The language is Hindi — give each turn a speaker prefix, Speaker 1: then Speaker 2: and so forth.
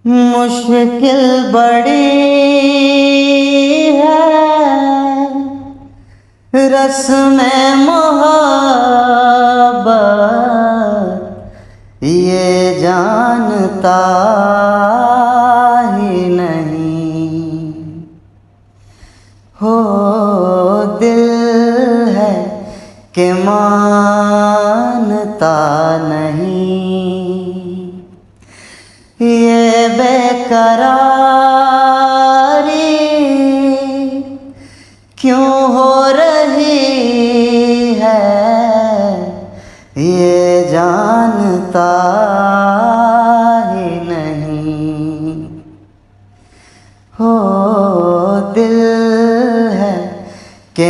Speaker 1: मुश्किल बड़ी है रस्म मोहब्बत, ये जानता ही नहीं। हो दिल है कि मानता नहीं, ये बेकरारी क्यों हो रही है, ये जानता ही नहीं। हो दिल है कि